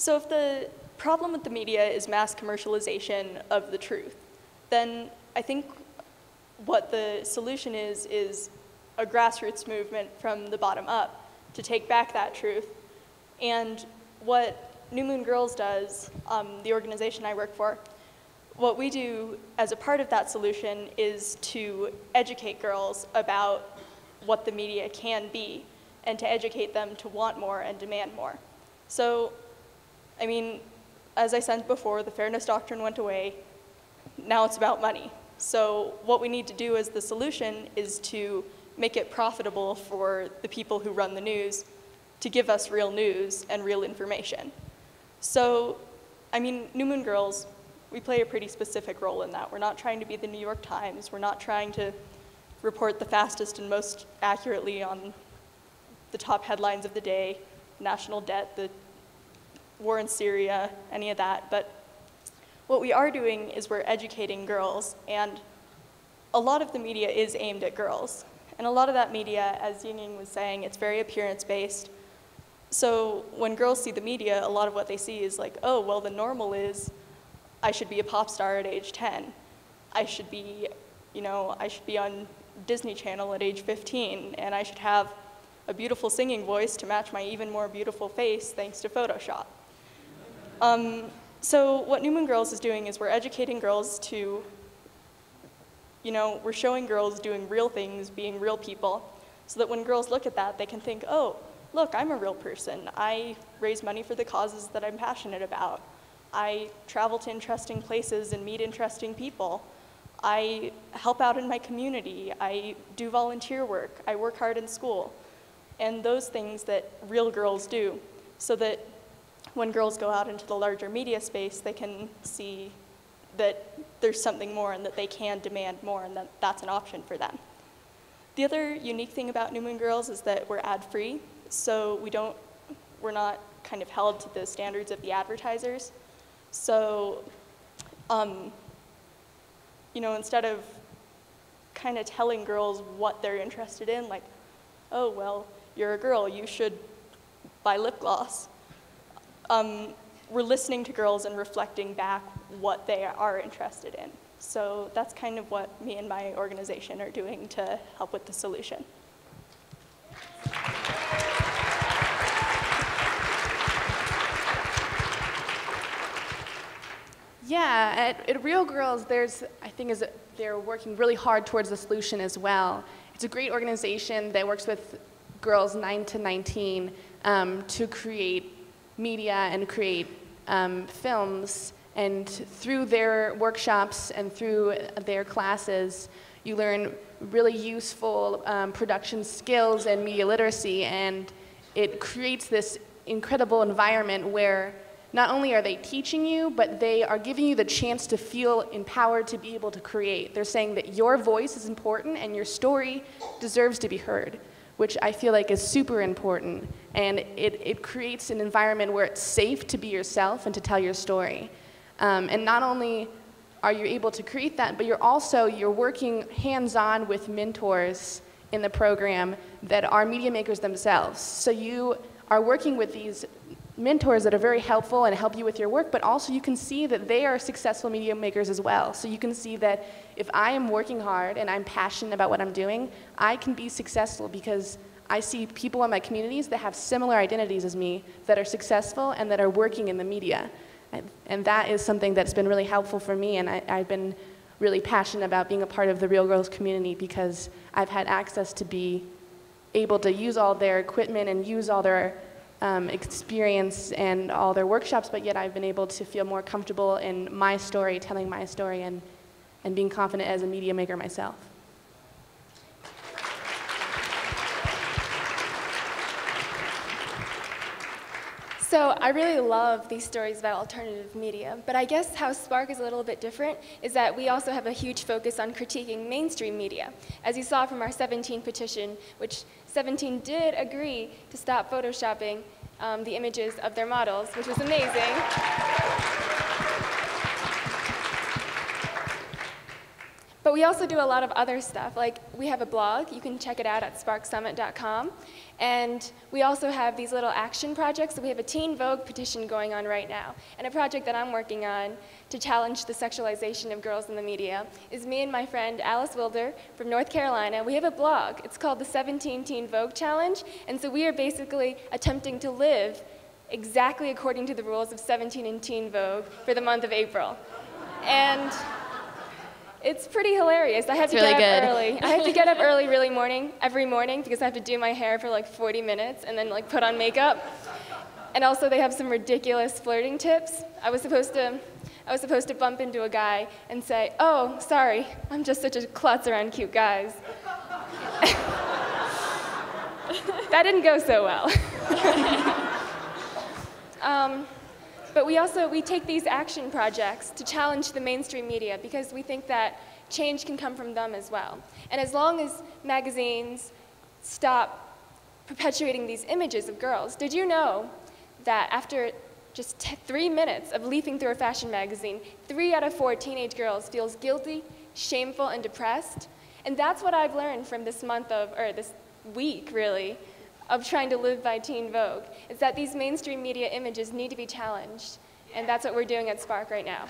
So if the problem with the media is mass commercialization of the truth, then I think what the solution is a grassroots movement from the bottom up to take back that truth. And what New Moon Grrls does, the organization I work for, what we do as a part of that solution is to educate girls about what the media can be and to educate them to want more and demand more. So, I mean, as I said before, the fairness doctrine went away. Now it's about money. So what we need to do as the solution is to make it profitable for the people who run the news to give us real news and real information. So, I mean, New Moon Grrls, we play a pretty specific role in that. We're not trying to be the New York Times. We're not trying to report the fastest and most accurately on the top headlines of the day, national debt, the war in Syria, any of that. But what we are doing is we're educating girls, and a lot of the media is aimed at girls. And a lot of that media, as YingYing was saying, it's very appearance-based. So when girls see the media, a lot of what they see is like, oh, well, the normal is I should be a pop star at age 10. I should be, I should be on Disney Channel at age 15, and I should have a beautiful singing voice to match my even more beautiful face thanks to Photoshop. So what New Moon Grrls is doing is we're educating girls to, we're showing girls doing real things, being real people, so that when girls look at that, they can think, oh, look, I'm a real person. I raise money for the causes that I'm passionate about. I travel to interesting places and meet interesting people. I help out in my community. I do volunteer work. I work hard in school. And those things that real girls do, so that when girls go out into the larger media space, they can see that there's something more and that they can demand more and that that's an option for them. The other unique thing about New Moon Grrls is that we're ad-free, so we're not kind of held to the standards of the advertisers. So, instead of kind of telling girls what they're interested in, like, oh, well, you're a girl, you should buy lip gloss. We're listening to girls and reflecting back what they are interested in. So that's kind of what me and my organization are doing to help with the solution. Yeah, at Real Grrls, they're working really hard towards the solution as well. It's a great organization that works with girls 9 to 19 to create media and create films. And through their workshops and through their classes, you learn really useful production skills and media literacy. And it creates this incredible environment where not only are they teaching you, but they are giving you the chance to feel empowered to be able to create. They're saying that your voice is important and your story deserves to be heard, which I feel like is super important. And it creates an environment where it's safe to be yourself and to tell your story. And not only are you able to create that, but you're working hands-on with mentors in the program that are media makers themselves. So you are working with these mentors that are very helpful and help you with your work, but also you can see that they are successful media makers as well. So you can see that if I am working hard and I'm passionate about what I'm doing, I can be successful because I see people in my communities that have similar identities as me that are successful and that are working in the media. And that is something that's been really helpful for me, and I've been really passionate about being a part of the Real Grrls community because I've had access to be able to use all their equipment and use all their experience and all their workshops, but yet I've been able to feel more comfortable in my story, telling my story, and being confident as a media maker myself. So I really love these stories about alternative media, but I guess how Spark is a little bit different is that we also have a huge focus on critiquing mainstream media. As you saw from our 17 petition, which 17 did agree to stop photoshopping the images of their models, which was amazing. But But we also do a lot of other stuff. Like, we have a blog. You can check it out at sparksummit.com. And we also have these little action projects. So we have a Teen Vogue petition going on right now. And a project that I'm working on to challenge the sexualization of girls in the media is me and my friend Alice Wilder from North Carolina. We have a blog. It's called the 17 Teen Vogue Challenge. And so we are basically attempting to live exactly according to the rules of 17 and Teen Vogue for the month of April. And it's pretty hilarious. I have to get up early. I have to get up early every morning because I have to do my hair for like 40 minutes and then like put on makeup. And also they have some ridiculous flirting tips. I was supposed to bump into a guy and say, "Oh, sorry, I'm just such a klutz around cute guys." That didn't go so well. But we take these action projects to challenge the mainstream media because we think that change can come from them as well. And as long as magazines stop perpetuating these images of girls, did you know that after just 3 minutes of leafing through a fashion magazine, 3 out of 4 teenage girls feels guilty, shameful, and depressed? And that's what I've learned from this week, really, of trying to live by Teen Vogue, is that these mainstream media images need to be challenged. And that's what we're doing at Spark right now.